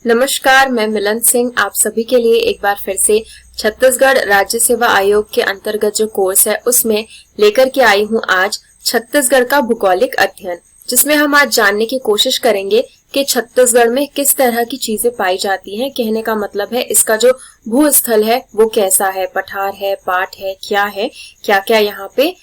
नमस्कार, मैं मिलन सिंह आप सभी के लिए एक बार फिर से छत्तीसगढ़ राज्य सेवा आयोग के अंतर्गत जो कोर्स है उसमें लेकर के आई हूं आज छत्तीसगढ़ का भूगोलिक अध्ययन, जिसमें हम आज जानने की कोशिश करेंगे कि छत्तीसगढ़ में किस तरह की चीजें पाई जाती हैं। कहने का मतलब है इसका जो भूस्थल है वो कैसा है, पठार है, पाट है, क्या क्या यहाँ पे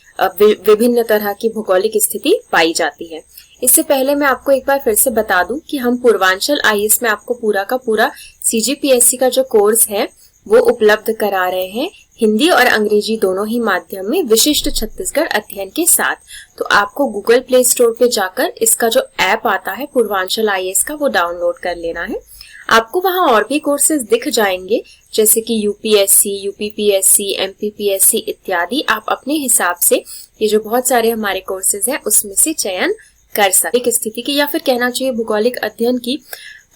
विभिन्न तरह की भौगोलिक स्थिति पाई जाती है। इससे पहले मैं आपको एक बार फिर से बता दूं कि हम पूर्वांचल आईएएस में आपको पूरा का पूरा सीजीपीएससी का जो कोर्स है वो उपलब्ध करा रहे हैं, हिंदी और अंग्रेजी दोनों ही माध्यम में विशिष्ट छत्तीसगढ़ अध्ययन के साथ। तो आपको गूगल प्ले स्टोर पे जाकर इसका जो ऐप आता है पूर्वांचल आईएएस का वो डाउनलोड कर लेना है। आपको वहां और भी कोर्सेज दिख जाएंगे जैसे कि यूपीएससी, यूपीपीएससी, एमपीपीएससी इत्यादि। आप अपने हिसाब से ये जो बहुत सारे हमारे कोर्सेज हैं उसमें से चयन कर सकते। एक स्थिति की या फिर कहना चाहिए भूगोलिक अध्ययन की,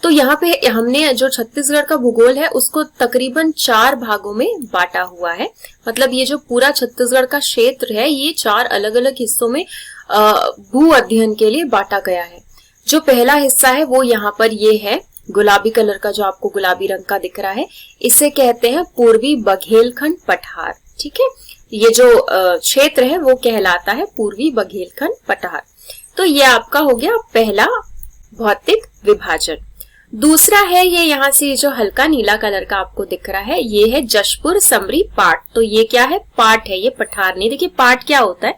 तो यहाँ पे हमने जो छत्तीसगढ़ का भूगोल है उसको तकरीबन 4 भागों में बांटा हुआ है। मतलब ये जो पूरा छत्तीसगढ़ का क्षेत्र है ये 4 अलग अलग हिस्सों में भू अध्ययन के लिए बांटा गया है। जो पहला हिस्सा है वो यहाँ पर ये है, गुलाबी कलर का जो आपको गुलाबी रंग का दिख रहा है, इसे कहते हैं पूर्वी बघेलखंड पठार। ठीक है, ये जो क्षेत्र है वो कहलाता है पूर्वी बघेलखंड पठार। तो ये आपका हो गया पहला भौतिक विभाजन। दूसरा है ये यहाँ से जो हल्का नीला कलर का आपको दिख रहा है ये है जशपुर समरी पाट। तो ये क्या है? पाट है, ये पठार नहीं। देखिए पाट क्या होता है,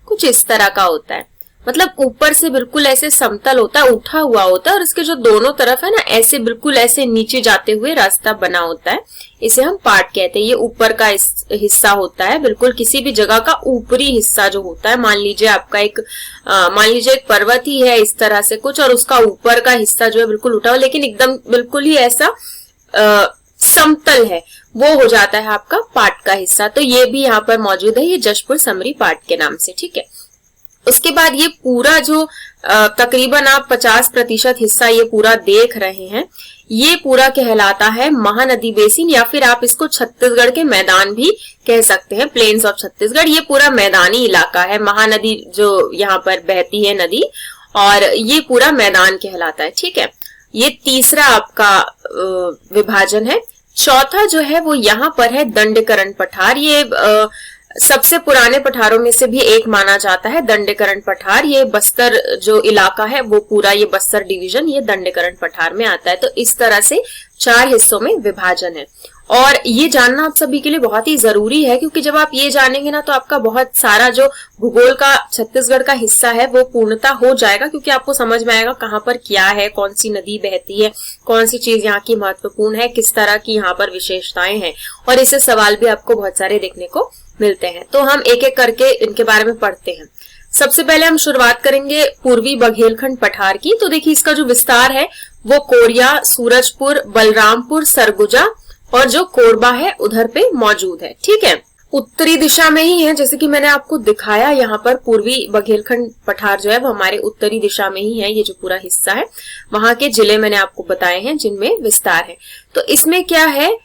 कुछ इस तरह का होता है, मतलब ऊपर से बिल्कुल ऐसे समतल होता है, उठा हुआ होता है और इसके जो दोनों तरफ है ना ऐसे बिल्कुल ऐसे नीचे जाते हुए रास्ता बना होता है, इसे हम पाट कहते हैं। ये ऊपर का हिस्सा होता है, बिल्कुल किसी भी जगह का ऊपरी हिस्सा जो होता है। मान लीजिए आपका मान लीजिए एक पर्वत ही है इस तरह से कुछ, और उसका ऊपर का हिस्सा जो है बिल्कुल उठा हुआ लेकिन एकदम बिल्कुल ही ऐसा समतल है, वो हो जाता है आपका पाट का हिस्सा। तो ये भी यहाँ पर मौजूद है, ये जशपुर समरी पाट के नाम से। ठीक है, उसके बाद ये पूरा जो तकरीबन आप 50% हिस्सा ये पूरा देख रहे हैं, ये पूरा कहलाता है महानदी बेसिन, या फिर आप इसको छत्तीसगढ़ के मैदान भी कह सकते हैं, प्लेन्स ऑफ छत्तीसगढ़। ये पूरा मैदानी इलाका है, महानदी जो यहाँ पर बहती है नदी, और ये पूरा मैदान कहलाता है। ठीक है, ये तीसरा आपका विभाजन है। चौथा जो है वो यहाँ पर है दंडकरण पठार। ये सबसे पुराने पठारों में से भी एक माना जाता है दंडकरण पठार। ये बस्तर जो इलाका है वो पूरा, ये बस्तर डिवीजन ये दंडकरण पठार में आता है। तो इस तरह से 4 हिस्सों में विभाजन है, और ये जानना आप सभी के लिए बहुत ही जरूरी है, क्योंकि जब आप ये जानेंगे ना तो आपका बहुत सारा जो भूगोल का छत्तीसगढ़ का हिस्सा है वो पूर्णता हो जाएगा, क्योंकि आपको समझ में आएगा कहाँ पर क्या है, कौन सी नदी बहती है, कौन सी चीज यहाँ की महत्वपूर्ण है, किस तरह की यहाँ पर विशेषताएं हैं, और इससे सवाल भी आपको बहुत सारे देखने को मिलते हैं। तो हम एक एक करके इनके बारे में पढ़ते हैं। सबसे पहले हम शुरुआत करेंगे पूर्वी बघेलखंड पठार की। तो देखिए इसका जो विस्तार है वो कोरिया, सूरजपुर, बलरामपुर, सरगुजा और जो कोरबा है उधर पे मौजूद है। ठीक है, उत्तरी दिशा में ही है, जैसे कि मैंने आपको दिखाया यहाँ पर पूर्वी बघेलखंड पठार जो है वो हमारे उत्तरी दिशा में ही है। ये जो पूरा हिस्सा है वहां के जिले मैंने आपको बताए हैं जिनमें विस्तार है। तो इसमें क्या है,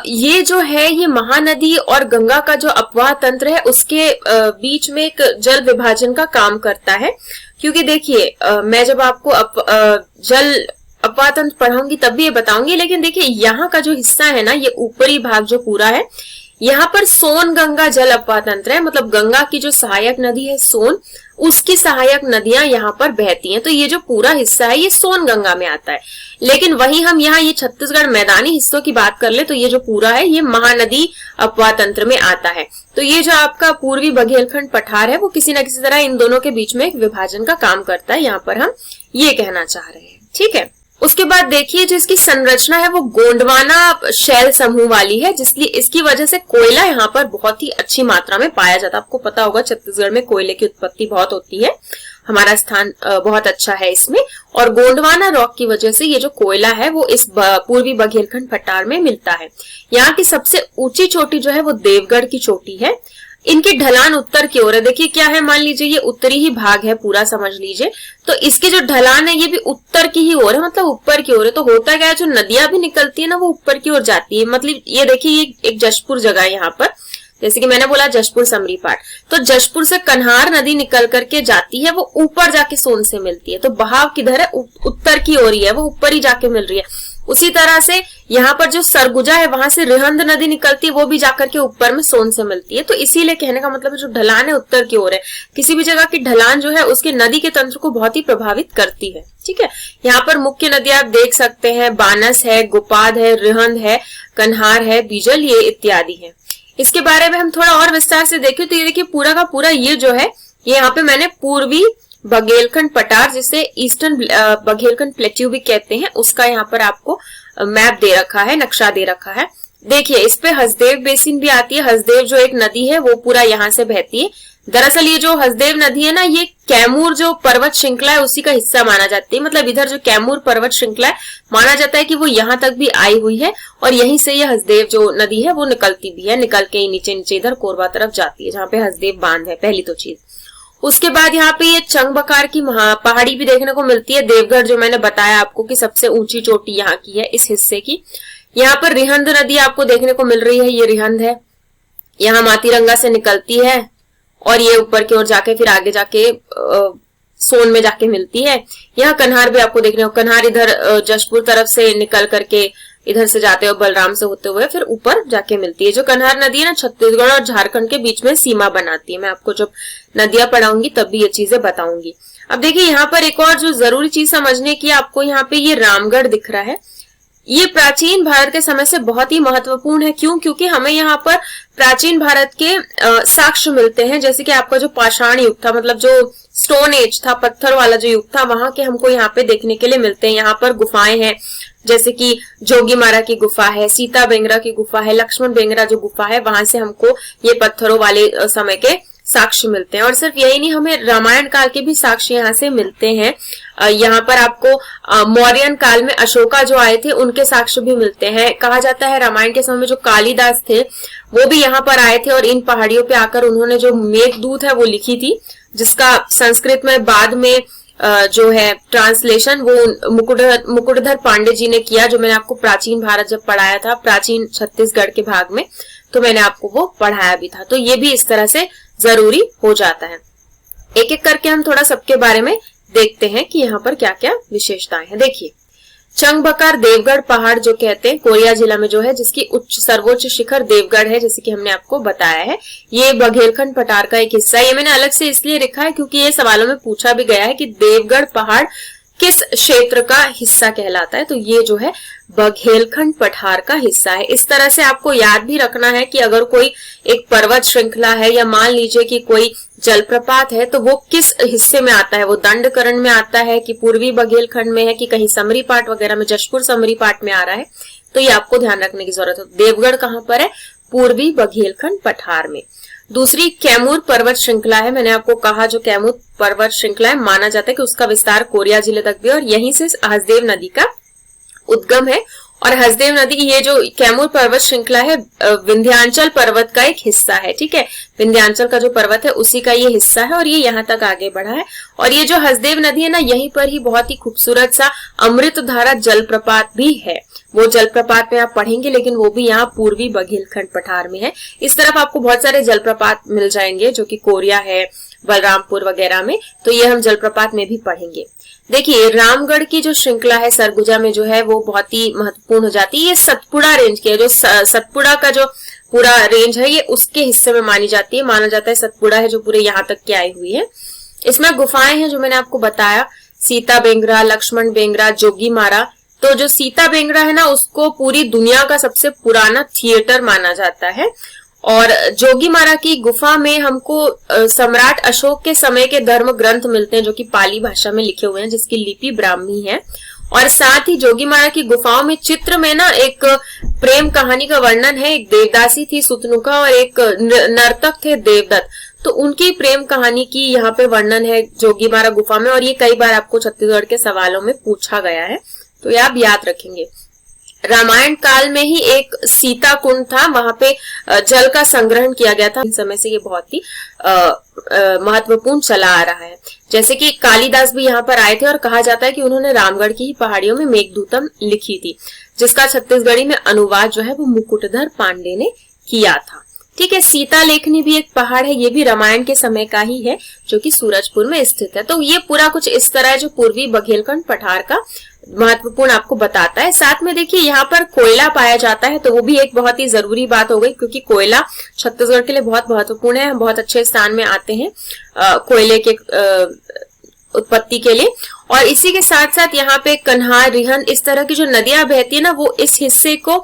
ये जो है ये महानदी और गंगा का जो अपवाह तंत्र है उसके बीच में एक जल विभाजन का काम करता है। क्योंकि देखिए मैं जब आपको जल अपवाह तंत्र पढ़ाऊंगी तब भी ये बताऊंगी, लेकिन देखिए यहाँ का जो हिस्सा है ना, ये ऊपरी भाग जो पूरा है, यहाँ पर सोन गंगा जल अपवाह तंत्र है। मतलब गंगा की जो सहायक नदी है सोन, उसकी सहायक नदियां यहाँ पर बहती हैं। तो ये जो पूरा हिस्सा है ये सोन गंगा में आता है। लेकिन वहीं हम यहाँ ये छत्तीसगढ़ मैदानी हिस्सों की बात कर ले तो ये जो पूरा है ये महानदी अपवाह तंत्र में आता है। तो ये जो आपका पूर्वी बघेलखंड पठार है वो किसी न किसी तरह इन दोनों के बीच में एक विभाजन का काम करता है, यहाँ पर हम ये कहना चाह रहे हैं। ठीक है, उसके बाद देखिए जो इसकी संरचना है वो गोंडवाना शैल समूह वाली है, जिसलिए इसकी वजह से कोयला यहाँ पर बहुत ही अच्छी मात्रा में पाया जाता है। आपको पता होगा छत्तीसगढ़ में कोयले की उत्पत्ति बहुत होती है, हमारा स्थान बहुत अच्छा है इसमें, और गोंडवाना रॉक की वजह से ये जो कोयला है वो इस पूर्वी बघेलखंड पठार में मिलता है। यहाँ की सबसे ऊंची चोटी जो है वो देवगढ़ की चोटी है। इनकी ढलान उत्तर की ओर है। देखिए क्या है, मान लीजिए ये उत्तरी ही भाग है पूरा, समझ लीजिए, तो इसकी जो ढलान है ये भी उत्तर की ही ओर है, मतलब ऊपर की ओर है। तो होता क्या है, जो नदियां भी निकलती है ना वो ऊपर की ओर जाती है। मतलब ये देखिए ये एक जशपुर जगह है यहाँ पर, जैसे कि मैंने बोला जशपुर समरी पाट, तो जशपुर से कन्हार नदी निकल करके जाती है, वो ऊपर जाके सोन से मिलती है। तो बहाव किधर है, उत्तर की ओर ही है, वो ऊपर ही जाके मिल रही है। उसी तरह से यहाँ पर जो सरगुजा है वहां से रिहंद नदी निकलती है, वो भी जाकर के ऊपर में सोन से मिलती है। तो इसीलिए कहने का मतलब जो ढलान है उत्तर की ओर है, किसी भी जगह की ढलान जो है उसके नदी के तंत्र को बहुत ही प्रभावित करती है। ठीक है, यहाँ पर मुख्य नदी आप देख सकते हैं, बानस है, गोपाद है, रिहंद है, कन्हार है, बीजल, ये इत्यादि है। इसके बारे में हम थोड़ा और विस्तार से देखें तो ये देखिए पूरा का पूरा ये जो है, ये यहाँ पे मैंने पूर्वी बघेलखंड पठार, जिसे ईस्टर्न बघेलखंड प्लेट्यू भी कहते हैं, उसका यहाँ पर आपको मैप दे रखा है, नक्शा दे रखा है। देखिए इस पे हसदेव बेसिन भी आती है। हसदेव जो एक नदी है वो पूरा यहाँ से बहती है। दरअसल ये जो हसदेव नदी है ना, ये कैमूर जो पर्वत श्रृंखला है उसी का हिस्सा माना जाती है। मतलब इधर जो कैमूर पर्वत श्रृंखला है माना जाता है कि वो यहाँ तक भी आई हुई है और यहीं से ये हसदेव जो नदी है वो निकलती भी है, निकल के नीचे नीचे इधर कोरबा तरफ जाती है, जहाँ पे हसदेव बांध है, पहली तो चीज। उसके बाद यहाँ पे ये चंगबकार की पहाड़ी भी देखने को मिलती है। देवगढ़ जो मैंने बताया आपको कि सबसे ऊंची चोटी यहाँ की है, इस हिस्से की। यहाँ पर रिहंद नदी आपको देखने को मिल रही है, ये रिहंद है, यहाँ मातीरंगा से निकलती है और ये ऊपर की ओर जाके फिर आगे जाके सोन में जाके मिलती है। यहाँ कन्हार भी आपको देखने को, कन्हार इधर जशपुर तरफ से निकल करके इधर से जाते हुए बलराम से होते हुए फिर ऊपर जाके मिलती है। जो कन्हार नदी है ना, छत्तीसगढ़ और झारखंड के बीच में सीमा बनाती है। मैं आपको जब नदियां पढ़ाऊंगी तब भी ये चीजें बताऊंगी। अब देखिए यहाँ पर एक और जो जरूरी चीज समझने की, आपको यहाँ पे ये रामगढ़ दिख रहा है। ये प्राचीन भारत के समय से बहुत ही महत्वपूर्ण है। क्यों? क्योंकि हमें यहाँ पर प्राचीन भारत के साक्ष्य मिलते हैं। जैसे कि आपका जो पाषाण युग था, मतलब जो स्टोन एज था, पत्थर वाला जो युग था, वहां के हमको यहाँ पे देखने के लिए मिलते हैं। यहाँ पर गुफाएं हैं, जैसे कि जोगीमारा की गुफा है, सीता बेंगरा की गुफा है, लक्ष्मण बेंगरा जो गुफा है, वहां से हमको ये पत्थरों वाले समय के साक्ष्य मिलते हैं। और सिर्फ यही नहीं, हमें रामायण काल के भी साक्ष्य यहाँ से मिलते हैं। यहाँ पर आपको मौर्यन काल में अशोका जो आए थे उनके साक्ष्य भी मिलते हैं। कहा जाता है रामायण के समय में जो कालिदास थे वो भी यहाँ पर आए थे और इन पहाड़ियों पे आकर उन्होंने जो मेघदूत है वो लिखी थी, जिसका संस्कृत में बाद में जो है ट्रांसलेशन वो मुकुटधर पांडे जी ने किया। जो मैंने आपको प्राचीन भारत जब पढ़ाया था, प्राचीन छत्तीसगढ़ के भाग में, तो मैंने आपको वो पढ़ाया भी था। तो ये भी इस तरह से जरूरी हो जाता है। एक एक करके हम थोड़ा सबके बारे में देखते हैं कि यहाँ पर क्या क्या विशेषताएं हैं। देखिए चंगबकार देवगढ़ पहाड़ जो कहते हैं, कोरिया जिला में जो है, जिसकी सर्वोच्च शिखर देवगढ़ है, जैसे कि हमने आपको बताया है। ये बघेलखंड पठार का एक हिस्सा है। ये मैंने अलग से इसलिए लिखा है क्योंकि ये सवालों में पूछा भी गया है कि देवगढ़ पहाड़ किस क्षेत्र का हिस्सा कहलाता है। तो ये जो है बघेलखंड पठार का हिस्सा है। इस तरह से आपको याद भी रखना है कि अगर कोई एक पर्वत श्रृंखला है या मान लीजिए कि कोई जलप्रपात है, तो वो किस हिस्से में आता है, वो दंडकरण में आता है कि पूर्वी बघेलखंड में है कि कहीं समरी पाट वगैरह में, जशपुर समरी पाट में आ रहा है। तो ये आपको ध्यान रखने की जरूरत है। देवगढ़ कहाँ पर है? पूर्वी बघेलखंड पठार में। दूसरी कैमूर पर्वत श्रृंखला है। मैंने आपको कहा जो कैमूर पर्वत श्रृंखला है, माना जाता है कि उसका विस्तार कोरिया जिले तक भी, और यहीं से हसदेव नदी का उद्गम है। और हसदेव नदी, ये जो कैमूर पर्वत श्रृंखला है, विंध्याचल पर्वत का एक हिस्सा है। ठीक है, विंध्याचल का जो पर्वत है उसी का ये हिस्सा है और ये यहाँ तक आगे बढ़ा है। और ये जो हसदेव नदी है ना, यहीं पर ही बहुत ही खूबसूरत सा अमृतधारा जलप्रपात भी है। वो जलप्रपात में आप पढ़ेंगे, लेकिन वो भी यहाँ पूर्वी बघेलखंड पठार में है। इस तरफ आपको बहुत सारे जलप्रपात मिल जाएंगे जो कि कोरिया है, बलरामपुर वगैरह में, तो ये हम जलप्रपात में भी पढ़ेंगे। देखिए रामगढ़ की जो श्रृंखला है सरगुजा में जो है वो बहुत ही महत्वपूर्ण हो जाती है। ये सतपुड़ा रेंज की है। जो सतपुड़ा का जो पूरा रेंज है ये उसके हिस्से में मानी जाती है। माना जाता है सतपुड़ा है जो पूरे यहाँ तक की आई हुई है। इसमें गुफाएं हैं जो मैंने आपको बताया, सीता बेंगरा, लक्ष्मण बेंगरा, जोगीमारा। तो जो सीता बेंगरा है ना, उसको पूरी दुनिया का सबसे पुराना थिएटर माना जाता है। और जोगीमारा की गुफा में हमको सम्राट अशोक के समय के धर्म ग्रंथ मिलते हैं जो कि पाली भाषा में लिखे हुए हैं, जिसकी लिपि ब्राह्मी है। और साथ ही जोगीमारा की गुफाओं में चित्र में ना एक प्रेम कहानी का वर्णन है। एक देवदासी थी सुतनुका और एक नर्तक थे देवदत्त। तो उनकी प्रेम कहानी की यहाँ पे वर्णन है जोगीमारा गुफा में, और ये कई बार आपको छत्तीसगढ़ के सवालों में पूछा गया है, तो ये आप याद रखेंगे। रामायण काल में ही एक सीता कुंड था, वहां पे जल का संग्रहण किया गया था। इस समय से ये बहुत ही महत्वपूर्ण चला आ रहा है। जैसे कि कालिदास भी यहाँ पर आए थे और कहा जाता है कि उन्होंने रामगढ़ की ही पहाड़ियों में मेघदूतम लिखी थी, जिसका छत्तीसगढ़ी में अनुवाद जो है वो मुकुटधर पांडे ने किया था। ठीक है, सीता लेखनी भी एक पहाड़ है, ये भी रामायण के समय का ही है, जो कि सूरजपुर में स्थित है। तो ये पूरा कुछ इस तरह है जो पूर्वी बघेलखंड पठार का महत्वपूर्ण आपको बताता है। साथ में देखिए यहाँ पर कोयला पाया जाता है, तो वो भी एक बहुत ही जरूरी बात हो गई, क्योंकि कोयला छत्तीसगढ़ के लिए बहुत महत्वपूर्ण है। हम बहुत अच्छे स्थान में आते हैं कोयले के उत्पत्ति के लिए। और इसी के साथ साथ यहाँ पे कन्हार, रिहंद, इस तरह की जो नदियां बहती है ना, वो इस हिस्से को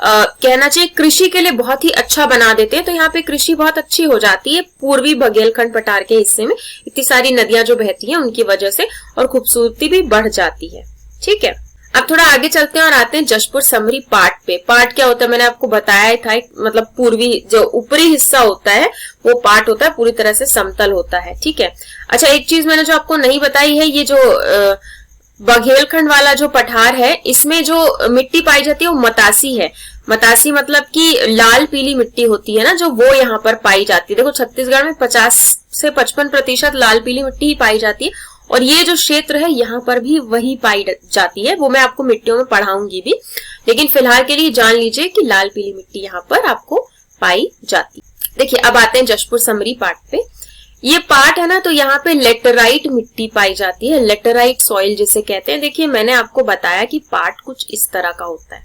कहना चाहिए कृषि के लिए बहुत ही अच्छा बना देते हैं। तो यहाँ पे कृषि बहुत अच्छी हो जाती है पूर्वी बघेलखंड पठार के हिस्से में, इतनी सारी नदियां जो बहती हैं उनकी वजह से, और खूबसूरती भी बढ़ जाती है। ठीक है, अब थोड़ा आगे चलते हैं और आते हैं जशपुर समरी पाट पे। पाट क्या होता है मैंने आपको बताया था, मतलब पूर्वी जो ऊपरी हिस्सा होता है वो पाट होता है, पूरी तरह से समतल होता है। ठीक है, अच्छा एक चीज मैंने जो आपको नहीं बताई है, ये जो बघेलखंड वाला जो पठार है, इसमें जो मिट्टी पाई जाती है वो मतासी है। मतासी मतलब कि लाल पीली मिट्टी होती है ना, जो वो यहाँ पर पाई जाती है। देखो छत्तीसगढ़ में 50 से 55% लाल पीली मिट्टी ही पाई जाती है, और ये जो क्षेत्र है यहाँ पर भी वही पाई जाती है। वो मैं आपको मिट्टियों में पढ़ाऊंगी भी, लेकिन फिलहाल के लिए जान लीजिए कि लाल पीली मिट्टी यहाँ पर आपको पाई जाती है। देखिए अब आते हैं जशपुर समरी पाट पे। ये पाट है ना, तो यहाँ पे लेटराइट मिट्टी पाई जाती है, लेटराइट सॉइल जिसे कहते हैं। देखिए मैंने आपको बताया कि पाट कुछ इस तरह का होता है,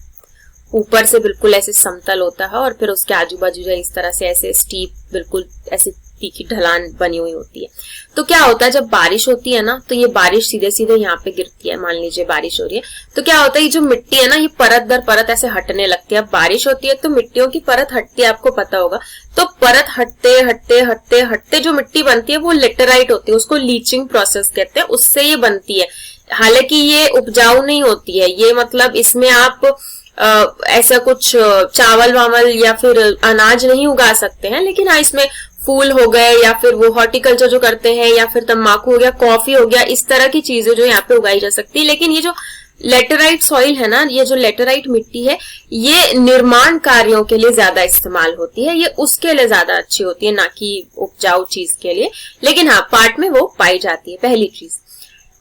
ऊपर से बिल्कुल ऐसे समतल होता है, और फिर उसके आजू बाजू जो इस तरह से ऐसे स्टीप, बिल्कुल ऐसे तीखी ढलान बनी हुई होती है। तो क्या होता है, जब बारिश होती है ना, तो ये बारिश सीधे सीधे यहाँ पे गिरती है। मान लीजिए बारिश हो रही है, तो क्या होता है, ये जो मिट्टी है ना, ये परत दर परत ऐसे हटने लगती है। अब बारिश होती है तो मिट्टियों की परत हटती है, आपको पता होगा। तो परत हटते हटते हटते हटते जो मिट्टी बनती है वो लेटराइट होती है, उसको लीचिंग प्रोसेस कहते हैं, उससे ये बनती है। हालांकि ये उपजाऊ नहीं होती है, ये मतलब इसमें आप ऐसा कुछ चावल वावल या फिर अनाज नहीं उगा सकते हैं, लेकिन हाँ इसमें फूल हो गए, या फिर वो हॉर्टिकल्चर जो करते हैं, या फिर तंबाकू हो गया, कॉफी हो गया, इस तरह की चीजें जो यहाँ पे उगाई जा सकती है। लेकिन ये जो लेटराइट सॉइल है ना, ये जो लेटराइट मिट्टी है, ये निर्माण कार्यों के लिए ज्यादा इस्तेमाल होती है, ये उसके लिए ज्यादा अच्छी होती है, ना कि उपजाऊ चीज के लिए। लेकिन हाँ पाट में वो पाई जाती है, पहली चीज।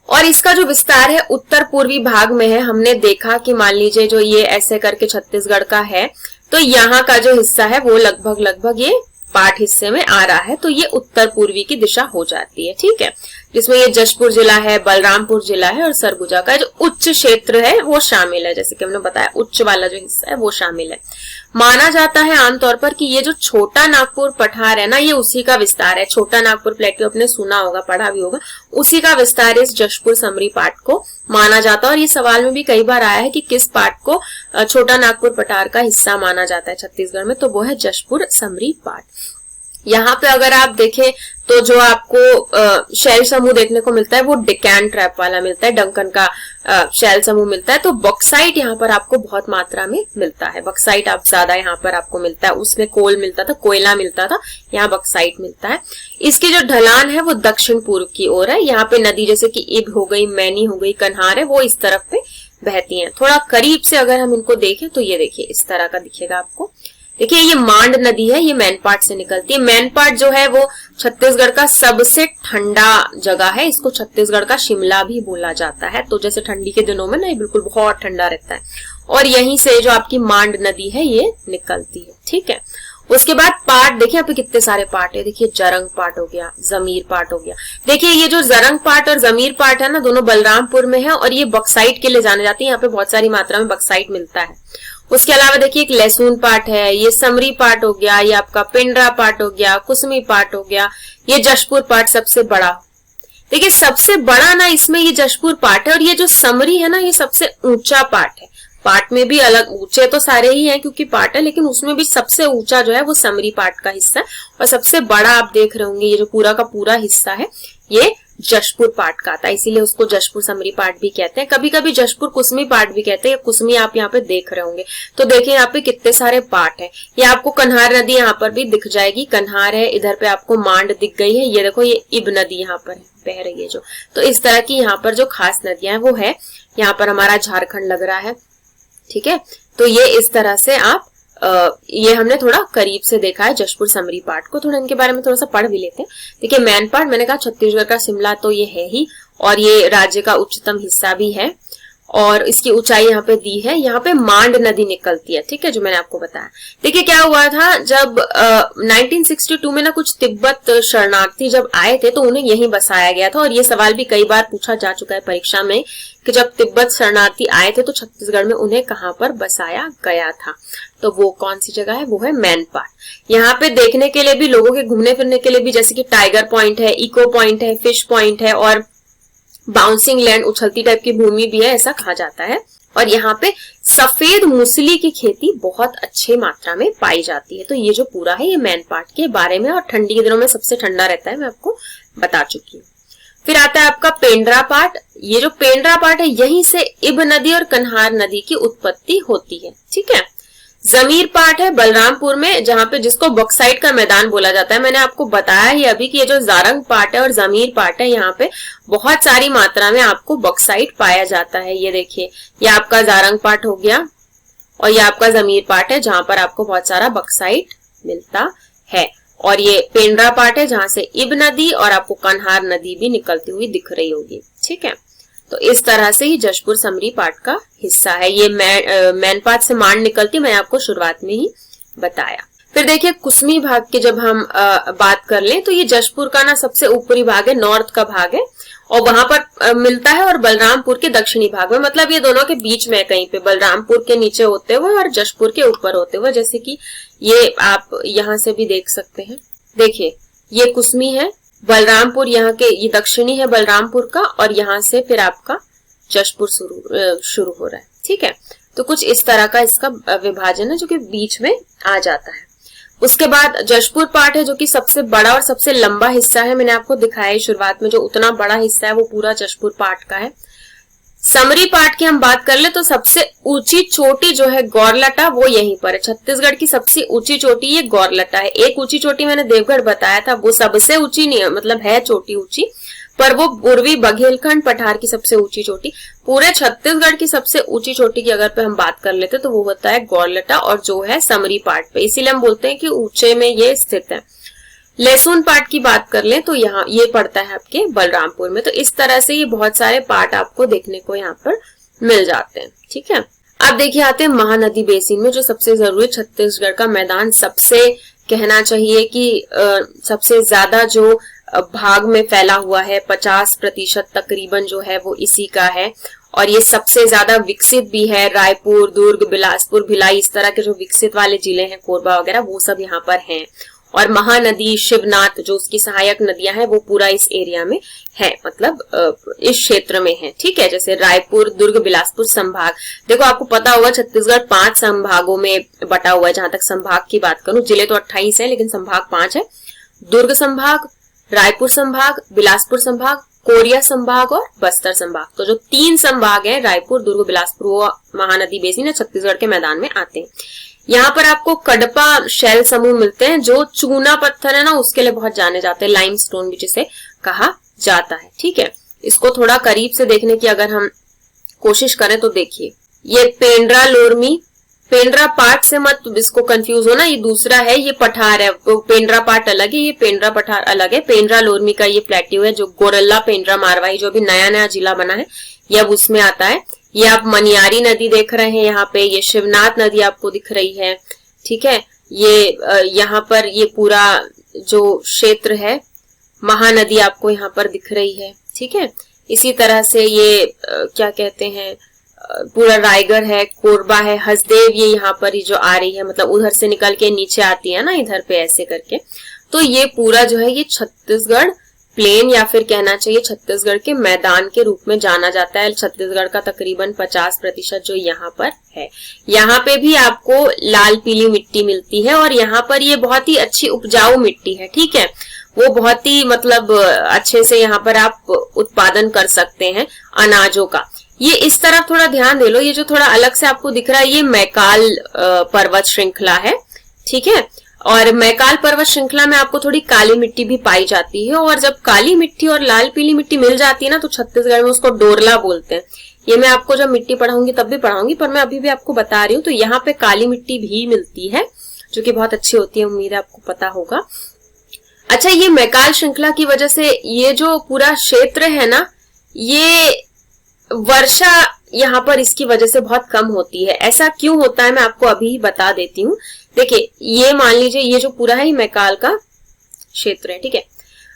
और इसका जो विस्तार है उत्तर पूर्वी भाग में है। हमने देखा कि मान लीजिए जो ये ऐसे करके छत्तीसगढ़ का है, तो यहाँ का जो हिस्सा है वो लगभग ये पाट हिस्से में आ रहा है, तो ये उत्तर पूर्वी की दिशा हो जाती है। ठीक है, जिसमें ये जशपुर जिला है, बलरामपुर जिला है, और सरगुजा का जो उच्च क्षेत्र है वो शामिल है। जैसे कि हमने बताया उच्च वाला जो हिस्सा है वो शामिल है। माना जाता है आमतौर पर कि ये जो छोटा नागपुर पठार है ना, ये उसी का विस्तार है। छोटा नागपुर प्लेटू आपने सुना होगा, पढ़ा भी होगा, उसी का विस्तार इस जशपुर समरी पाट को माना जाता है। और ये सवाल में भी कई बार आया है कि किस पाट को छोटा नागपुर पठार का हिस्सा माना जाता है छत्तीसगढ़ में, तो वो है जशपुर समरी पाट। यहाँ पे अगर आप देखें तो जो आपको शैल समूह देखने को मिलता है वो डिकैन ट्रैप वाला मिलता है, डंकन का शैल समूह मिलता है। तो बॉक्साइट यहाँ पर आपको बहुत मात्रा में मिलता है, बॉक्साइट आप ज्यादा यहाँ पर आपको मिलता है। उसमें कोल मिलता था, कोयला मिलता था, यहाँ बॉक्साइट मिलता है। इसकी जो ढलान है वो दक्षिण पूर्व की ओर है। यहाँ पे नदी जैसे कि इब हो गई, मैनी हो गई, कन्हार है, वो इस तरफ पे बहती है। थोड़ा करीब से अगर हम इनको देखें तो ये देखिए इस तरह का दिखेगा आपको। देखिए ये मांड नदी है, ये मैनपाट से निकलती है। मैनपाट जो है वो छत्तीसगढ़ का सबसे ठंडा जगह है, इसको छत्तीसगढ़ का शिमला भी बोला जाता है। तो जैसे ठंडी के दिनों में ना ये बिल्कुल बहुत ठंडा रहता है, और यहीं से जो आपकी मांड नदी है ये निकलती है। ठीक है, उसके बाद पाट देखिए यहाँ पे कितने सारे पाट है। देखिए जरंग पाट हो गया, जमीर पाट हो गया। देखिए ये जो जरंग पाट और जमीर पाट है ना, दोनों बलरामपुर में है, और ये बॉक्साइट के लिए जाने जाते हैं। यहाँ पे बहुत सारी मात्रा में बॉक्साइट मिलता है। उसके अलावा देखिए एक लहसुन पाट है, ये समरी पाट हो गया, ये आपका पिंडरा पाट हो गया, कुसमी पाट हो गया, ये जशपुर पाट सबसे बड़ा। देखिए सबसे बड़ा ना इसमें ये जशपुर पाट है, और ये जो समरी है ना ये सबसे ऊंचा पाट है। पाट में भी अलग ऊंचे तो सारे ही हैं क्योंकि पाट है, लेकिन उसमें भी सबसे ऊंचा जो है वो समरी पाट का हिस्सा है, और सबसे बड़ा आप देख रहे होंगे ये जो पूरा का पूरा हिस्सा है ये जशपुर पाट का आता है, इसीलिए उसको जशपुर समरी पाट भी कहते हैं। कभी कभी जशपुर कुसमी पाट भी कहते हैं। कुसमी आप यहाँ पे देख रहे होंगे, तो देखिए यहाँ पे कितने सारे पाट है। ये आपको कन्हार नदी यहाँ पर भी दिख जाएगी, कन्हार है, इधर पे आपको मांड दिख गई है, ये देखो ये इब नदी यहाँ पर बह रही है जो। तो इस तरह की यहाँ पर जो खास नदियां है वो है। यहाँ पर हमारा झारखंड लग रहा है, ठीक है। तो ये इस तरह से आप ये हमने थोड़ा करीब से देखा है जशपुर समरी पाट को। थोड़ा इनके बारे में थोड़ा सा पढ़ भी लेते हैं। देखिए मैनपाट मैंने कहा छत्तीसगढ़ का शिमला तो ये है ही, और ये राज्य का उच्चतम हिस्सा भी है। और इसकी ऊंचाई यहाँ पे दी है। यहाँ पे मांड नदी निकलती है, ठीक है, जो मैंने आपको बताया। देखिए क्या हुआ था, जब 1962 में ना कुछ तिब्बत शरणार्थी जब आए थे तो उन्हें यहीं बसाया गया था। और ये सवाल भी कई बार पूछा जा चुका है परीक्षा में कि जब तिब्बत शरणार्थी आए थे तो छत्तीसगढ़ में उन्हें कहाँ पर बसाया गया था। तो वो कौन सी जगह है, वो है मैनपाट। यहाँ पे देखने के लिए भी, लोगों के घूमने फिरने के लिए भी, जैसे कि टाइगर पॉइंट है, इको पॉइंट है, फिश पॉइंट है और बाउंसिंग लैंड, उछलती टाइप की भूमि भी है, ऐसा कहा जाता है। और यहाँ पे सफेद मूसली की खेती बहुत अच्छे मात्रा में पाई जाती है। तो ये जो पूरा है ये मैनपाट के बारे में, और ठंडी के दिनों में सबसे ठंडा रहता है, मैं आपको बता चुकी हूँ। फिर आता है आपका पेंड्रा पाट। ये जो पेंड्रा पाट है यहीं से इब नदी और कन्हार नदी की उत्पत्ति होती है, ठीक है। जमीर पाट है बलरामपुर में, जहां पे जिसको बॉक्साइट का मैदान बोला जाता है। मैंने आपको बताया ही अभी कि ये जो जारंग पाट है और जमीर पाट है, यहाँ पे बहुत सारी मात्रा में आपको बॉक्साइट पाया जाता है। ये देखिए, ये आपका जारंग पाट हो गया और ये आपका जमीर पाट है जहां पर आपको बहुत सारा बॉक्साइट मिलता है। और ये पेंड्रा पाट है जहां से इब नदी और आपको कन्हार नदी भी निकलती हुई दिख रही होगी, ठीक है। तो इस तरह से ही जशपुर समरी पाट का हिस्सा है। ये मैनपाट से मांड निकलती, मैंने आपको शुरुआत में ही बताया। फिर देखिए कुसमी भाग की जब हम बात कर लें तो ये जशपुर का ना सबसे ऊपरी भाग है, नॉर्थ का भाग है और वहां पर मिलता है, और बलरामपुर के दक्षिणी भाग में, मतलब ये दोनों के बीच में कहीं पे, बलरामपुर के नीचे होते हुए और जशपुर के ऊपर होते हुए, जैसे कि ये आप यहाँ से भी देख सकते हैं। देखिए ये कुसमी है, बलरामपुर यहाँ के, ये दक्षिणी है बलरामपुर का, और यहाँ से फिर आपका जशपुर शुरू हो रहा है, ठीक है। तो कुछ इस तरह का इसका विभाजन है जो कि बीच में आ जाता है। उसके बाद जशपुर पाट है जो कि सबसे बड़ा और सबसे लंबा हिस्सा है। मैंने आपको दिखाया शुरुआत में, जो उतना बड़ा हिस्सा है वो पूरा जशपुर पाट का है। समरी पाट की हम बात कर ले तो सबसे ऊंची चोटी जो है गौरलटा, वो यहीं पर है। छत्तीसगढ़ की सबसे ऊंची चोटी ये गौरलटा है। एक ऊंची चोटी मैंने देवगढ़ बताया था, वो सबसे ऊंची नहीं है, मतलब है चोटी ऊंची, पर वो पूर्वी बघेलखंड पठार की सबसे ऊंची चोटी। पूरे छत्तीसगढ़ की सबसे ऊंची चोटी की अगर पे हम बात कर लेते तो वो होता है गौरलटा, और जो है समरी पाट पे, इसीलिए हम बोलते हैं कि ऊंचे में ये स्थित है। लहसुन पाट की बात कर लें तो यहाँ ये पड़ता है आपके बलरामपुर में। तो इस तरह से ये बहुत सारे पाट आपको देखने को यहाँ पर मिल जाते हैं, ठीक है। अब देखिए आते हैं महानदी बेसिन में, जो सबसे जरूरी छत्तीसगढ़ का मैदान, सबसे कहना चाहिए कि सबसे ज्यादा जो भाग में फैला हुआ है, 50% तकरीबन जो है वो इसी का है। और ये सबसे ज्यादा विकसित भी है। रायपुर, दुर्ग, बिलासपुर, भिलाई, इस तरह के जो विकसित वाले जिले हैं, कोरबा वगैरह, वो सब यहाँ पर हैं। और महानदी, शिवनाथ, जो उसकी सहायक नदियां हैं, वो पूरा इस एरिया में है, मतलब इस क्षेत्र में है, ठीक है। जैसे रायपुर, दुर्ग, बिलासपुर संभाग। देखो आपको पता होगा छत्तीसगढ़ 5 संभागों में बटा हुआ है। जहां तक संभाग की बात करूं, जिले तो 28 है लेकिन संभाग 5 है। दुर्ग संभाग, रायपुर संभाग, बिलासपुर संभाग, कोरिया संभाग और बस्तर संभाग। तो जो 3 संभाग हैं, रायपुर, दुर्ग, बिलासपुर, वो महानदी बेसिन छत्तीसगढ़ के मैदान में आते हैं। यहाँ पर आपको कडपा शैल समूह मिलते हैं, जो चूना पत्थर है ना, उसके लिए बहुत जाने जाते हैं, लाइमस्टोन भी जिसे कहा जाता है, ठीक है। इसको थोड़ा करीब से देखने की अगर हम कोशिश करें तो देखिए, ये पेंड्रा लोरमी, पेंड्रा पाट से मत इसको कंफ्यूज होना, ये दूसरा है, ये पठार है। पेंड्रा पाट अलग है, ये पेंड्रा पठार अलग है। पेंड्रा लोरमी का ये प्लेट्यू है, जो गोरल्ला पेंड्रा मारवाही, जो भी नया नया जिला बना है, ये अब उसमें आता है। ये आप मनियारी नदी देख रहे हैं यहाँ पे, ये शिवनाथ नदी आपको दिख रही है, ठीक है। ये यहाँ पर ये पूरा जो क्षेत्र है, महानदी आपको यहाँ पर दिख रही है, ठीक है। इसी तरह से ये क्या कहते हैं, पूरा रायगढ़ है, कोरबा है, हसदेव, ये यहाँ पर ही जो आ रही है, मतलब उधर से निकल के नीचे आती है ना, इधर पे ऐसे करके। तो ये पूरा जो है ये छत्तीसगढ़ प्लेन, या फिर कहना चाहिए छत्तीसगढ़ के मैदान के रूप में जाना जाता है। छत्तीसगढ़ का तकरीबन 50% जो यहाँ पर है। यहाँ पे भी आपको लाल पीली मिट्टी मिलती है, और यहाँ पर ये बहुत ही अच्छी उपजाऊ मिट्टी है, ठीक है। वो बहुत ही मतलब अच्छे से यहाँ पर आप उत्पादन कर सकते हैं अनाजों का। ये इस तरफ थोड़ा ध्यान दे लो, ये जो थोड़ा अलग से आपको दिख रहा है, ये मैकाल पर्वत श्रृंखला है, ठीक है। और मैकाल पर्वत श्रृंखला में आपको थोड़ी काली मिट्टी भी पाई जाती है, और जब काली मिट्टी और लाल पीली मिट्टी मिल जाती है ना, तो छत्तीसगढ़ में उसको डोरला बोलते हैं। ये मैं आपको जब मिट्टी पढ़ाऊंगी तब भी पढ़ाऊंगी, पर मैं अभी भी आपको बता रही हूँ। तो यहाँ पे काली मिट्टी भी मिलती है, जो कि बहुत अच्छी होती है, उम्मीद है आपको पता होगा। अच्छा, ये मैकाल श्रृंखला की वजह से ये जो पूरा क्षेत्र है ना, ये वर्षा यहाँ पर इसकी वजह से बहुत कम होती है। ऐसा क्यों होता है मैं आपको अभी बता देती हूँ। देखिए, ये मान लीजिए ये जो पूरा है ये मैकाल का क्षेत्र है, ठीक है।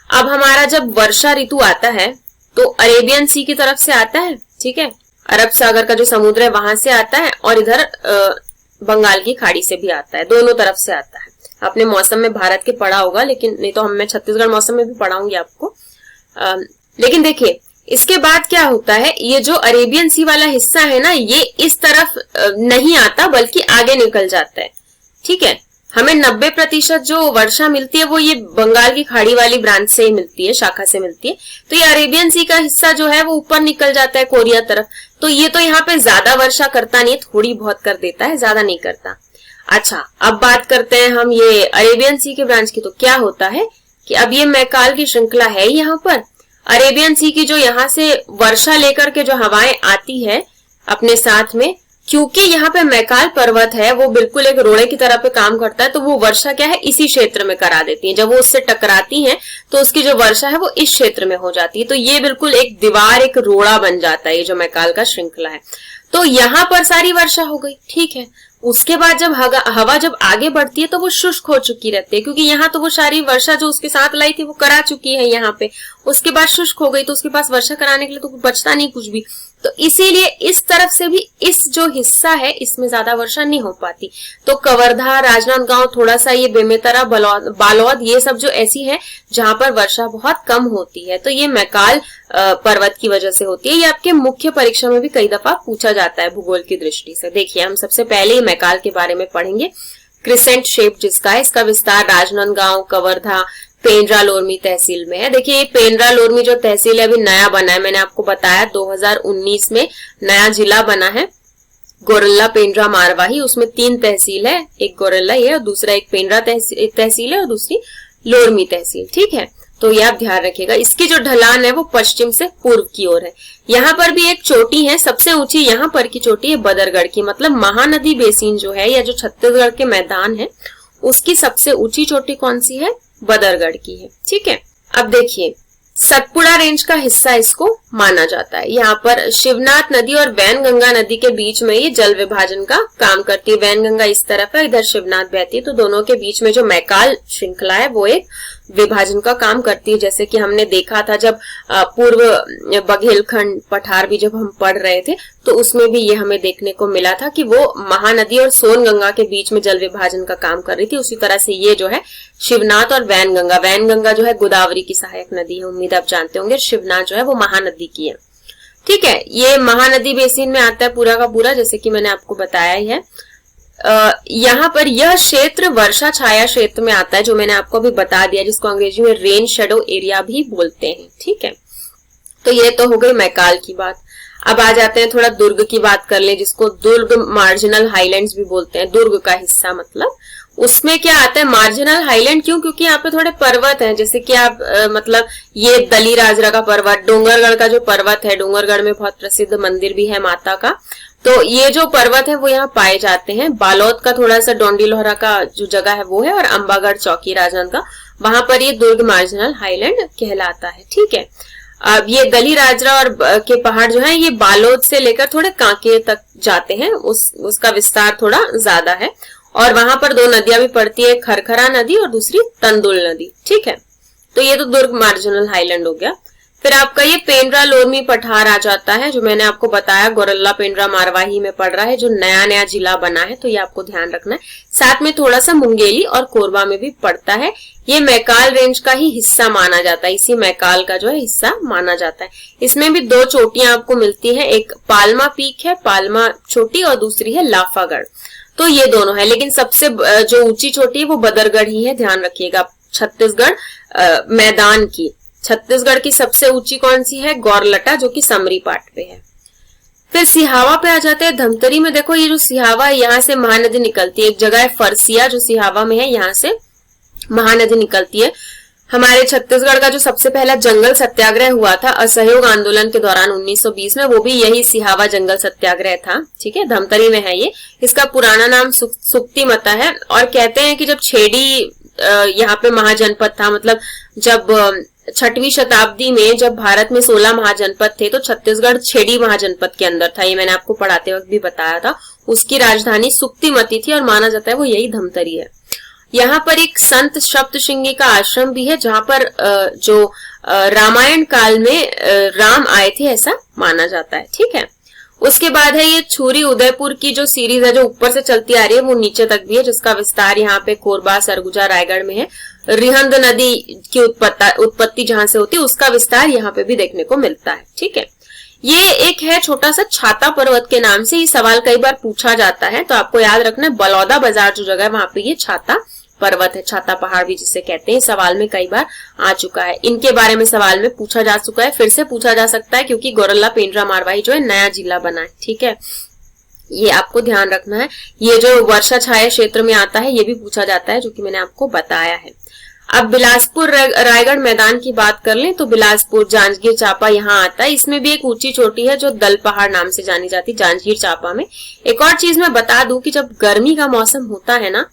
अब हमारा जब वर्षा ऋतु आता है तो अरेबियन सी की तरफ से आता है, ठीक है, अरब सागर का जो समुद्र है वहां से आता है, और इधर बंगाल की खाड़ी से भी आता है, दोनों तरफ से आता है। आपने मौसम में भारत के पढ़ा होगा, लेकिन नहीं तो मैं छत्तीसगढ़ मौसम में भी पढ़ाऊंगी आपको। लेकिन देखिए इसके बाद क्या होता है, ये जो अरेबियन सी वाला हिस्सा है ना, ये इस तरफ नहीं आता बल्कि आगे निकल जाता है, ठीक है। हमें 90% जो वर्षा मिलती है वो ये बंगाल की खाड़ी वाली ब्रांच से ही मिलती है, शाखा से मिलती है। तो ये अरेबियन सी का हिस्सा जो है वो ऊपर निकल जाता है कोरिया तरफ, तो ये तो यहाँ पे ज्यादा वर्षा करता नहीं है, थोड़ी बहुत कर देता है, ज्यादा नहीं करता। अच्छा, अब बात करते हैं हम ये अरेबियन सी के ब्रांच की। तो क्या होता है कि अब ये मैकाल की श्रृंखला है यहाँ पर, अरेबियन सी की जो यहाँ से वर्षा लेकर के जो हवाएं आती है अपने साथ में, क्योंकि यहाँ पे मैकाल पर्वत है वो बिल्कुल एक रोड़े की तरह पे काम करता है, तो वो वर्षा क्या है इसी क्षेत्र में करा देती है। जब वो उससे टकराती हैं तो उसकी जो वर्षा है वो इस क्षेत्र में हो जाती है, तो ये बिल्कुल एक दीवार, एक रोड़ा बन जाता है ये जो मैकाल का श्रृंखला है। तो यहाँ पर सारी वर्षा हो गई, ठीक है। उसके बाद जब हवा जब आगे बढ़ती है तो वो शुष्क हो चुकी रहती है, क्योंकि यहाँ तो वो सारी वर्षा जो उसके साथ लाई थी वो करा चुकी है यहाँ पे, उसके बाद शुष्क हो गई तो उसके पास वर्षा कराने के लिए तो बचता नहीं कुछ भी। तो इसीलिए इस तरफ से भी इस जो हिस्सा है इसमें ज्यादा वर्षा नहीं हो पाती। तो कवर्धा, राजनांदगांव, थोड़ा सा ये बेमेतरा, बालोद, ये सब जो ऐसी है जहां पर वर्षा बहुत कम होती है, तो ये मैकाल पर्वत की वजह से होती है। ये आपके मुख्य परीक्षा में भी कई दफा पूछा जाता है भूगोल की दृष्टि से। देखिए, हम सबसे पहले ही मैकाल के बारे में पढ़ेंगे। क्रिसेंट शेप जिसका है, इसका विस्तार राजनांदगांव, कवर्धा, पेंड्रा लोरमी तहसील में है। देखिए, ये पेंड्रा लोरमी जो तहसील है अभी नया बना है, मैंने आपको बताया 2019 में नया जिला बना है, गोरल्ला, पेंड्रा, मारवाही। उसमें 3 तहसील है, एक गोरल्ला है और दूसरा एक पेंड्रा तहसील है और दूसरी लोरमी तहसील, ठीक है। तो ये आप ध्यान रखिएगा। इसकी जो ढलान है वो पश्चिम से पूर्व की ओर है। यहाँ पर भी एक चोटी है, सबसे ऊंची यहाँ पर की चोटी है बदरगढ़ की, मतलब महानदी बेसिन जो है या जो छत्तीसगढ़ के मैदान है उसकी सबसे ऊंची चोटी कौन सी है, बदरगढ़ की है, ठीक है। अब देखिए, सतपुड़ा रेंज का हिस्सा इसको माना जाता है। यहाँ पर शिवनाथ नदी और वैनगंगा नदी के बीच में ये जल विभाजन का काम करती है। वैनगंगा इस तरफ है, इधर शिवनाथ बहती है, तो दोनों के बीच में जो मैकाल श्रृंखला है वो एक विभाजन का काम करती है। जैसे कि हमने देखा था जब पूर्व बघेलखंड पठार भी जब हम पढ़ रहे थे तो उसमें भी ये हमें देखने को मिला था कि वो महानदी और सोनगंगा के बीच में जल विभाजन का काम कर रही थी। उसी तरह से ये जो है शिवनाथ और वैनगंगा, वैनगंगा जो है गोदावरी की सहायक नदी है, उम्मीद आप जानते होंगे। शिवनाथ जो है वो महानदी की है, ठीक है। ये महानदी बेसिन में आता है पूरा का पूरा, जैसे कि मैंने आपको बताया ही है। यहाँ पर यह क्षेत्र वर्षा छाया क्षेत्र में आता है, जो मैंने आपको अभी बता दिया, जिसको अंग्रेजी में रेन शेडो एरिया भी बोलते हैं, ठीक है। तो ये तो हो गई मैकाल की बात। अब आ जाते हैं थोड़ा दुर्ग की बात कर ले, जिसको दुर्ग मार्जिनल हाईलैंड्स भी बोलते हैं, दुर्ग का हिस्सा मतलब। उसमें क्या आता है मार्जिनल हाईलैंड, क्यों? क्योंकि यहाँ पे थोड़े पर्वत हैं, जैसे कि आप मतलब ये दली राजरा का पर्वत, डोंगरगढ़ का जो पर्वत है, डोंगरगढ़ में बहुत प्रसिद्ध मंदिर भी है माता का, तो ये जो पर्वत है वो यहाँ पाए जाते हैं। बालोद का थोड़ा सा डोंडी लोहरा का जो जगह है वो है, और अंबागढ़ चौकी राजनांदगांव, वहां पर ये दुर्ग मार्जिनल हाईलैंड कहलाता है, ठीक है। अब ये दली राजरा और के पहाड़ जो है ये बालोद से लेकर थोड़े कांके तक जाते हैं, उसका विस्तार थोड़ा ज्यादा है, और वहां पर 2 नदियां भी पड़ती है, खरखरा नदी और दूसरी तंदुल नदी, ठीक है। तो ये तो दुर्ग मार्जिनल हाईलैंड हो गया। फिर आपका ये पेंड्रा लोरमी पठार आ जाता है, जो मैंने आपको बताया गोरल्ला, पेंड्रा, मारवाही में पड़ रहा है, जो नया नया जिला बना है, तो ये आपको ध्यान रखना है। साथ में थोड़ा सा मुंगेली और कोरबा में भी पड़ता है। ये मैकाल रेंज का ही हिस्सा माना जाता है, इसी मैकाल का जो है हिस्सा माना जाता है। इसमें भी 2 चोटियां आपको मिलती है, एक पालमा पीक है, पालमा चोटी, और दूसरी है लाफागढ़। तो ये दोनों है, लेकिन सबसे जो ऊंची चोटी है वो बदरगढ़ ही है, ध्यान रखिएगा। छत्तीसगढ़ मैदान की, छत्तीसगढ़ की सबसे ऊंची कौन सी है? गौरलटा, जो कि समरी पाट पे है। फिर सिहावा पे आ जाते हैं। धमतरी में देखो, ये जो सिहावा है यहाँ से महानदी निकलती है। एक जगह है फरसिया जो सिहावा में है, यहाँ से महानदी निकलती है। हमारे छत्तीसगढ़ का जो सबसे पहला जंगल सत्याग्रह हुआ था असहयोग आंदोलन के दौरान 1920 में, वो भी यही सिहावा जंगल सत्याग्रह था, ठीक है। धमतरी में है ये। इसका पुराना नाम सुक्तिमता है, और कहते हैं कि जब छेड़ी यहाँ पे महाजनपद था, मतलब जब 6वीं शताब्दी में जब भारत में 16 महाजनपद थे तो छत्तीसगढ़ 6वीं महाजनपद के अंदर था। ये मैंने आपको पढ़ाते वक्त भी बताया था। उसकी राजधानी सुक्तिमती थी और माना जाता है वो यही धमतरी है। यहाँ पर एक संत सप्तशृंगी का आश्रम भी है जहाँ पर जो रामायण काल में राम आए थे ऐसा माना जाता है। ठीक है, उसके बाद है ये छुरी उदयपुर की जो सीरीज है जो ऊपर से चलती आ रही है वो नीचे तक भी है, जिसका विस्तार यहाँ पे कोरबा, सरगुजा, रायगढ़ में है। रिहंद नदी की उत्पत्ति जहां से होती है उसका विस्तार यहाँ पे भी देखने को मिलता है। ठीक है, ये एक है छोटा सा छाता पर्वत के नाम से। ये सवाल कई बार पूछा जाता है तो आपको याद रखना है बलौदा बाजार जो जगह है वहां पे ये छाता पर्वत है, छाता पहाड़ भी जिसे कहते हैं। सवाल में कई बार आ चुका है, इनके बारे में सवाल में पूछा जा चुका है, फिर से पूछा जा सकता है क्योंकि गौरल्ला पेंड्रा मारवाही जो है नया जिला बना है। ठीक है, ये आपको ध्यान रखना है। ये जो वर्षा छाया क्षेत्र में आता है ये भी पूछा जाता है जो कि मैंने आपको बताया है। अब बिलासपुर रायगढ़ मैदान की बात कर लें तो बिलासपुर, जांजगीर चांपा यहाँ आता है। इसमें भी एक ऊंची चोटी है जो दल पहाड़ नाम से जानी जाती है जांजगीर चांपा में। एक और चीज मैं बता दूं कि जब गर्मी का मौसम होता है ना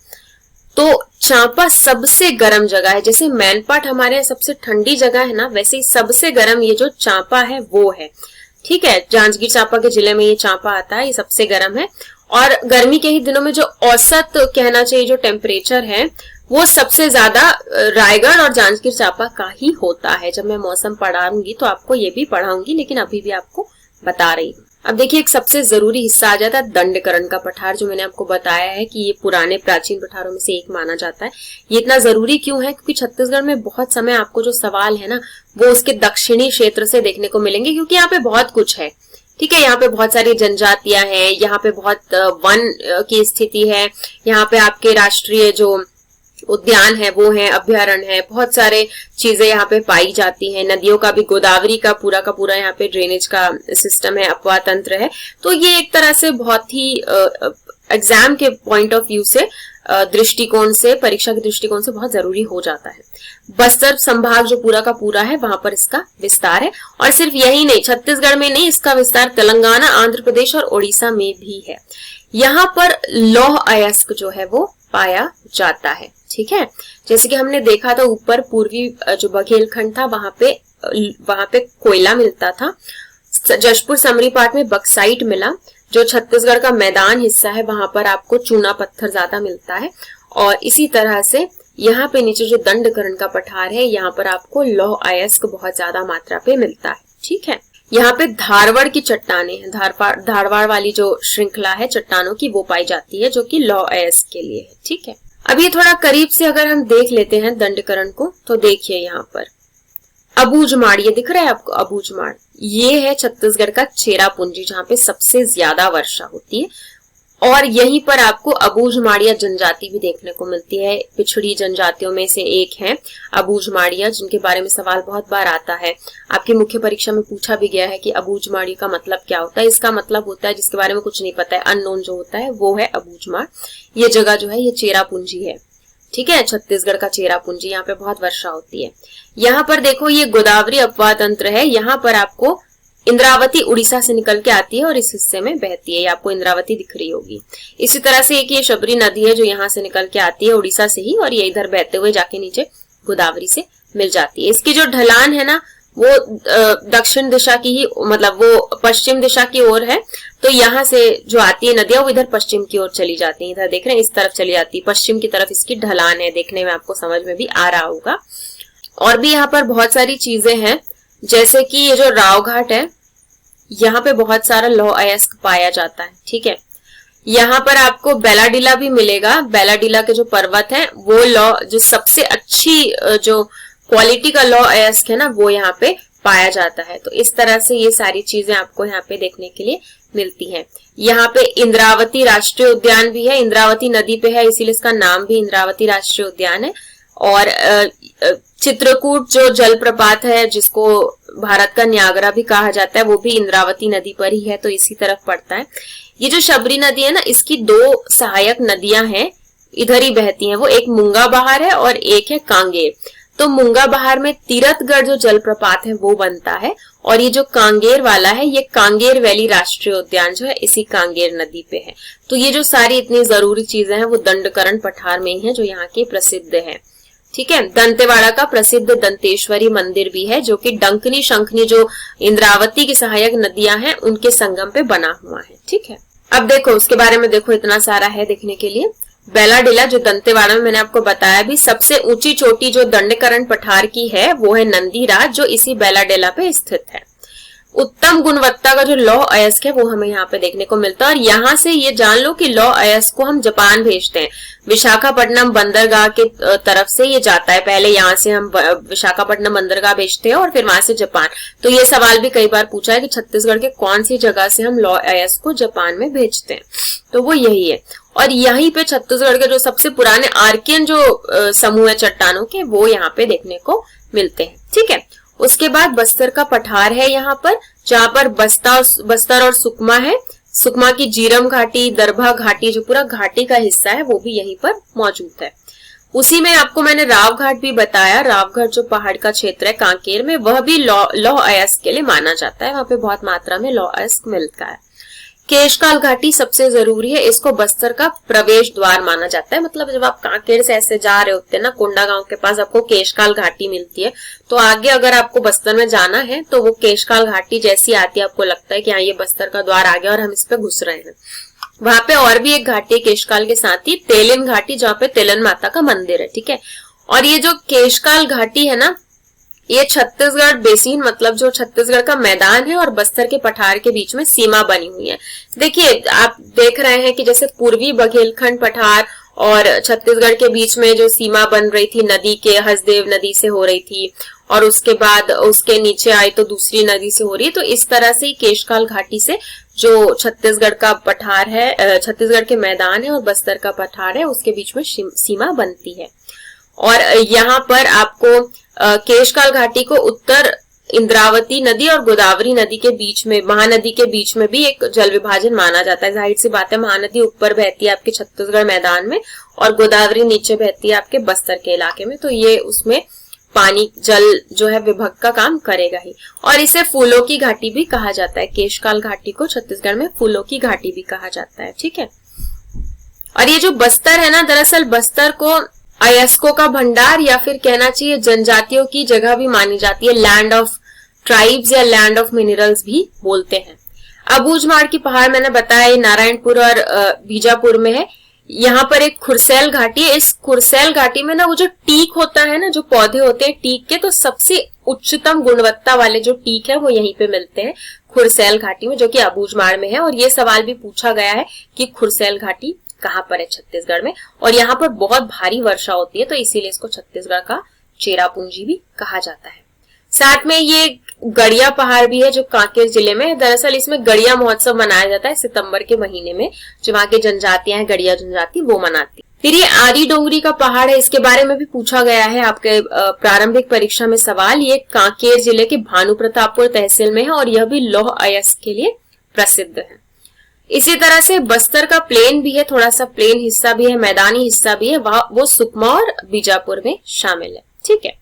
तो चांपा सबसे गर्म जगह है। जैसे मैनपाट हमारे यहाँ सबसे ठंडी जगह है ना, वैसे ही सबसे गर्म ये जो चांपा है वो है। ठीक है, जांजगीर चांपा के जिले में ये चांपा आता है, ये सबसे गर्म है। और गर्मी के ही दिनों में जो औसत कहना चाहिए जो टेम्परेचर है वो सबसे ज्यादा रायगढ़ और जांजगीर चांपा का ही होता है। जब मैं मौसम पढ़ाऊंगी तो आपको ये भी पढ़ाऊंगी, लेकिन अभी भी आपको बता रही हूँ। अब देखिए एक सबसे जरूरी हिस्सा आ जाता है दंडकरण का पठार, जो मैंने आपको बताया है कि ये पुराने प्राचीन पठारों में से एक माना जाता है। ये इतना जरूरी क्यों है? क्योंकि छत्तीसगढ़ में बहुत समय आपको जो सवाल है ना वो उसके दक्षिणी क्षेत्र से देखने को मिलेंगे, क्योंकि यहाँ पे बहुत कुछ है। ठीक है, यहाँ पे बहुत सारी जनजातियां हैं, यहाँ पे बहुत वन की स्थिति है, यहाँ पे आपके राष्ट्रीय जो उद्यान है वो है, अभ्यारण्य है, बहुत सारे चीजें यहाँ पे पाई जाती हैं। नदियों का भी, गोदावरी का पूरा यहाँ पे ड्रेनेज का सिस्टम है, अपवाह तंत्र है। तो ये एक तरह से बहुत ही एग्जाम के पॉइंट ऑफ व्यू से, दृष्टिकोण से, परीक्षा के दृष्टिकोण से बहुत जरूरी हो जाता है। बस्तर संभाग जो पूरा का पूरा है वहां पर इसका विस्तार है। और सिर्फ यही नहीं, छत्तीसगढ़ में नहीं, इसका विस्तार तेलंगाना, आंध्र प्रदेश और ओडिशा में भी है। यहाँ पर लौह अयस्क जो है वो पाया जाता है। ठीक है, जैसे कि हमने देखा था ऊपर पूर्वी जो बघेलखंड था वहां पे कोयला मिलता था। जशपुर समरी पाट में बक्साइट मिला। जो छत्तीसगढ़ का मैदान हिस्सा है वहां पर आपको चूना पत्थर ज्यादा मिलता है। और इसी तरह से यहाँ पे नीचे जो दंडकरण का पठार है यहाँ पर आपको लौह अयस्क बहुत ज्यादा मात्रा पे मिलता है। ठीक है, यहाँ पे धारवाड़ की चट्टाने हैं, धारवाड़ वाली जो श्रृंखला है चट्टानों की वो पाई जाती है जो कि लौह अयस्क के लिए है। ठीक है, अब ये थोड़ा करीब से अगर हम देख लेते हैं दंडकरण को तो देखिए यहाँ पर अबूझमाड़, ये दिख रहा है आपको अबूझमाड़, ये है छत्तीसगढ़ का चेरापूंजी जहाँ पे सबसे ज्यादा वर्षा होती है। और यहीं पर आपको अबूझमाड़िया जनजाति भी देखने को मिलती है। पिछड़ी जनजातियों में से एक है अबूझमाड़िया, जिनके बारे में सवाल बहुत बार आता है। आपकी मुख्य परीक्षा में पूछा भी गया है कि अबूझमाड़ी का मतलब क्या होता है। इसका मतलब होता है जिसके बारे में कुछ नहीं पता है, अननोन जो होता है वो है अबूझमाड़। ये जगह जो है ये चेरापूंजी है। ठीक है, छत्तीसगढ़ का चेरापूंजी, यहाँ पे बहुत वर्षा होती है। यहाँ पर देखो ये गोदावरी अपवाह तंत्र है। यहाँ पर आपको इंद्रावती उड़ीसा से निकल के आती है और इस हिस्से में बहती है। ये आपको इंद्रावती दिख रही होगी। इसी तरह से एक ये शबरी नदी है जो यहाँ से निकल के आती है उड़ीसा से ही, और ये इधर बहते हुए जाके नीचे गोदावरी से मिल जाती है। इसकी जो ढलान है ना वो दक्षिण दिशा की ही, मतलब वो पश्चिम दिशा की ओर है। तो यहाँ से जो आती है नदियां वो इधर पश्चिम की ओर चली जाती है। इधर देख रहे हैं इस तरफ चली जाती है, पश्चिम की तरफ इसकी ढलान है। देखने में आपको समझ में भी आ रहा होगा। और भी यहाँ पर बहुत सारी चीजें हैं, जैसे कि ये जो राव घाट है यहाँ पे बहुत सारा लौह अयस्क पाया जाता है। ठीक है, यहाँ पर आपको बेलाडीला भी मिलेगा। बेलाडीला के जो पर्वत है वो लौह, जो सबसे अच्छी जो क्वालिटी का लौह अयस्क है ना वो यहाँ पे पाया जाता है। तो इस तरह से ये सारी चीजें आपको यहाँ पे देखने के लिए मिलती हैं। यहाँ पे इंद्रावती राष्ट्रीय उद्यान भी है, इंद्रावती नदी पे है इसीलिए इसका नाम भी इंद्रावती राष्ट्रीय उद्यान है। और चित्रकूट जो जलप्रपात है जिसको भारत का न्यागरा भी कहा जाता है वो भी इंद्रावती नदी पर ही है, तो इसी तरफ पड़ता है। ये जो शबरी नदी है ना इसकी दो सहायक नदियां हैं, इधर ही बहती हैं। वो एक मुंगा बहार है और एक है कांगेर। तो मुंगा बहार में तीरथगढ़ जो जलप्रपात है वो बनता है, और ये जो कांगेर वाला है ये कांगेर वैली राष्ट्रीय उद्यान जो है इसी कांगेर नदी पे है। तो ये जो सारी इतनी जरूरी चीजें हैं वो दंडकरण पठार में ही है जो यहाँ की प्रसिद्ध है। ठीक है। दंतेवाड़ा का प्रसिद्ध दंतेश्वरी मंदिर भी है, जो कि डंकनी शंखनी जो इंद्रावती की सहायक नदियां हैं उनके संगम पे बना हुआ है। ठीक है। अब देखो उसके बारे में, देखो इतना सारा है देखने के लिए। बेलाडीला जो दंतेवाड़ा में मैंने आपको बताया भी, सबसे ऊंची चोटी जो दंडकरण पठार की है वो है नंदीराज, जो इसी बेलाडीला पे स्थित है। उत्तम गुणवत्ता का जो लौह अयस्क है वो हमें यहाँ पे देखने को मिलता है। और यहाँ से ये जान लो कि लौह अयस्क को हम जापान भेजते हैं, विशाखापट्टनम बंदरगाह के तरफ से ये जाता है। पहले यहाँ से हम विशाखापट्टनम बंदरगाह भेजते हैं और फिर वहां से जापान। तो ये सवाल भी कई बार पूछा है कि छत्तीसगढ़ के कौन सी जगह से हम लौह अयस्क को जापान में भेजते हैं, तो वो यही है। और यहीं पे छत्तीसगढ़ के जो सबसे पुराने आर्कियन जो समूह है चट्टानों के, वो यहाँ पे देखने को मिलते हैं। ठीक है। उसके बाद बस्तर का पठार है यहाँ पर, जहाँ पर बस्तर और सुकमा है। सुकमा की जीरम घाटी, दरभा घाटी, जो पूरा घाटी का हिस्सा है वो भी यहीं पर मौजूद है। उसी में आपको मैंने राव घाट भी बताया। राव घाट जो पहाड़ का क्षेत्र है कांकेर में, वह भी लौह अयस्क के लिए माना जाता है। वहां पे बहुत मात्रा में लौह अयस्क मिलता है। केशकाल घाटी सबसे जरूरी है, इसको बस्तर का प्रवेश द्वार माना जाता है। मतलब जब आप कांकेर से ऐसे जा रहे होते हैं ना, कोंडा गांव के पास आपको केशकाल घाटी मिलती है, तो आगे अगर आपको बस्तर में जाना है तो वो केशकाल घाटी जैसी आती है, आपको लगता है कि हाँ ये बस्तर का द्वार आ गया और हम इस पे घुस रहे हैं। वहां पे और भी एक घाटी है केशकाल के साथ ही, तेलिन घाटी, जहाँ पे तेलन माता का मंदिर है। ठीक है। और ये जो केशकाल घाटी है ना, ये छत्तीसगढ़ बेसिन, मतलब जो छत्तीसगढ़ का मैदान है और बस्तर के पठार के बीच में सीमा बनी हुई है। देखिए आप देख रहे हैं कि जैसे पूर्वी बघेलखंड पठार और छत्तीसगढ़ के बीच में जो सीमा बन रही थी नदी के, हसदेव नदी से हो रही थी, और उसके बाद उसके नीचे आई तो दूसरी नदी से हो रही है। तो इस तरह से केशकाल घाटी से जो छत्तीसगढ़ का पठार है, छत्तीसगढ़ के मैदान है और बस्तर का पठार है, उसके बीच में सीमा बनती है। और यहाँ पर आपको केशकाल घाटी को उत्तर इंद्रावती नदी और गोदावरी नदी के बीच में, महानदी के बीच में भी एक जल विभाजन माना जाता है। जाहिर सी बात है, महानदी ऊपर बहती है आपके छत्तीसगढ़ मैदान में और गोदावरी नीचे बहती है आपके बस्तर के इलाके में, तो ये उसमें पानी जल जो है विभक्त का काम करेगा ही। और इसे फूलों की घाटी भी कहा जाता है। केशकाल घाटी को छत्तीसगढ़ में फूलों की घाटी भी कहा जाता है। ठीक है। और ये जो बस्तर है ना, दरअसल बस्तर को अयस्कों का भंडार या फिर कहना चाहिए जनजातियों की जगह भी मानी जाती है। लैंड ऑफ ट्राइब्स या लैंड ऑफ मिनरल्स भी बोलते हैं। अबूझमाड़ की पहाड़ मैंने बताया नारायणपुर और बीजापुर में है। यहाँ पर एक खुरसैल घाटी है। इस खुरसैल घाटी में ना वो जो टीक होता है ना, जो पौधे होते हैं टीक के, तो सबसे उच्चतम गुणवत्ता वाले जो टीक है वो यहीं पे मिलते हैं खुरसैल घाटी में, जो कि अबूझमाड़ में है। और ये सवाल भी पूछा गया है कि खुरसैल घाटी कहाँ पर है छत्तीसगढ़ में, और यहाँ पर बहुत भारी वर्षा होती है, तो इसीलिए इसको छत्तीसगढ़ का चेरापूंजी भी कहा जाता है। साथ में ये गड़िया पहाड़ भी है जो कांकेर जिले में है। दरअसल इसमें गड़िया महोत्सव मनाया जाता है सितंबर के महीने में, जो वहां की जनजातियां हैं, गड़िया जनजाति, वो मनाती। फिर ये आदि डोंगरी का पहाड़ है, इसके बारे में भी पूछा गया है आपके प्रारंभिक परीक्षा में सवाल। ये कांकेर जिले के भानुप्रतापपुर तहसील में है और यह भी लौह अयस्क के लिए प्रसिद्ध है। इसी तरह से बस्तर का प्लेन भी है, थोड़ा सा प्लेन हिस्सा भी है, मैदानी हिस्सा भी है, वो सुकमा और बीजापुर में शामिल है। ठीक है।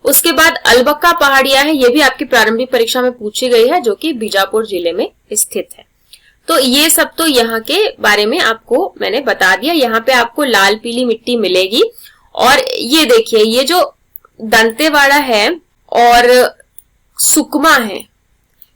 उसके बाद अलबक्का पहाड़ियां है, ये भी आपकी प्रारंभिक परीक्षा में पूछी गई है, जो कि बीजापुर जिले में स्थित है। तो ये सब तो यहाँ के बारे में आपको मैंने बता दिया। यहाँ पे आपको लाल पीली मिट्टी मिलेगी। और ये देखिए, ये जो दंतेवाड़ा है और सुकमा है,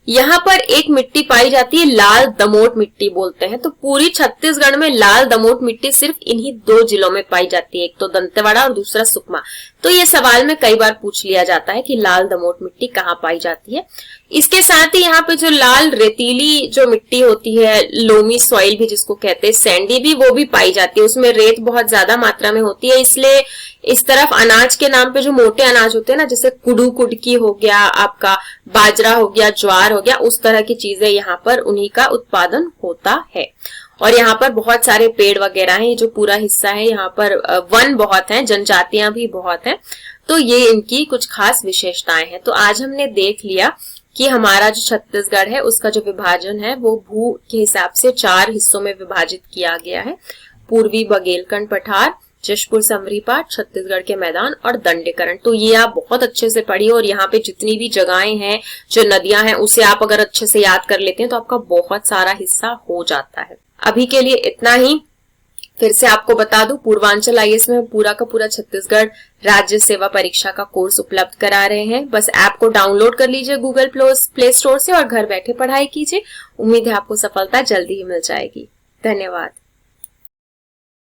यहाँ पर एक मिट्टी पाई जाती है, लाल दमोट मिट्टी बोलते हैं। तो पूरी छत्तीसगढ़ में लाल दमोट मिट्टी सिर्फ इन्हीं दो जिलों में पाई जाती है, एक तो दंतेवाड़ा और दूसरा सुकमा। तो ये सवाल में कई बार पूछ लिया जाता है कि लाल दमोट मिट्टी कहाँ पाई जाती है। इसके साथ ही यहाँ पे जो लाल रेतीली जो मिट्टी होती है, लोमी सॉइल भी जिसको कहते हैं, सैंडी भी, वो भी पाई जाती है। उसमें रेत बहुत ज्यादा मात्रा में होती है, इसलिए इस तरफ अनाज के नाम पे जो मोटे अनाज होते हैं ना, जैसे कुडू कुटकी हो गया, आपका बाजरा हो गया, ज्वार हो गया, उस तरह की चीजें यहाँ पर उन्हीं का उत्पादन होता है। और यहाँ पर बहुत सारे पेड़ वगैरह हैं। ये जो पूरा हिस्सा है यहाँ पर वन बहुत हैं, जनजातियां भी बहुत हैं। तो ये इनकी कुछ खास विशेषताएं हैं। तो आज हमने देख लिया कि हमारा जो छत्तीसगढ़ है उसका जो विभाजन है वो भू के हिसाब से 4 हिस्सों में विभाजित किया गया है। पूर्वी बघेलखंड पठार, जशपुर समरीपाट, छत्तीसगढ़ के मैदान और दंडीकरण। तो ये आप बहुत अच्छे से पढ़िए और यहाँ पे जितनी भी जगहें हैं, जो नदियां हैं, उसे आप अगर अच्छे से याद कर लेते हैं तो आपका बहुत सारा हिस्सा हो जाता है। अभी के लिए इतना ही। फिर से आपको बता दूं, पूर्वांचल आईएएस में पूरा का पूरा छत्तीसगढ़ राज्य सेवा परीक्षा का कोर्स उपलब्ध करा रहे हैं। बस ऐप को डाउनलोड कर लीजिए गूगल प्ले स्टोर से और घर बैठे पढ़ाई कीजिए। उम्मीद है आपको सफलता जल्दी ही मिल जाएगी। धन्यवाद।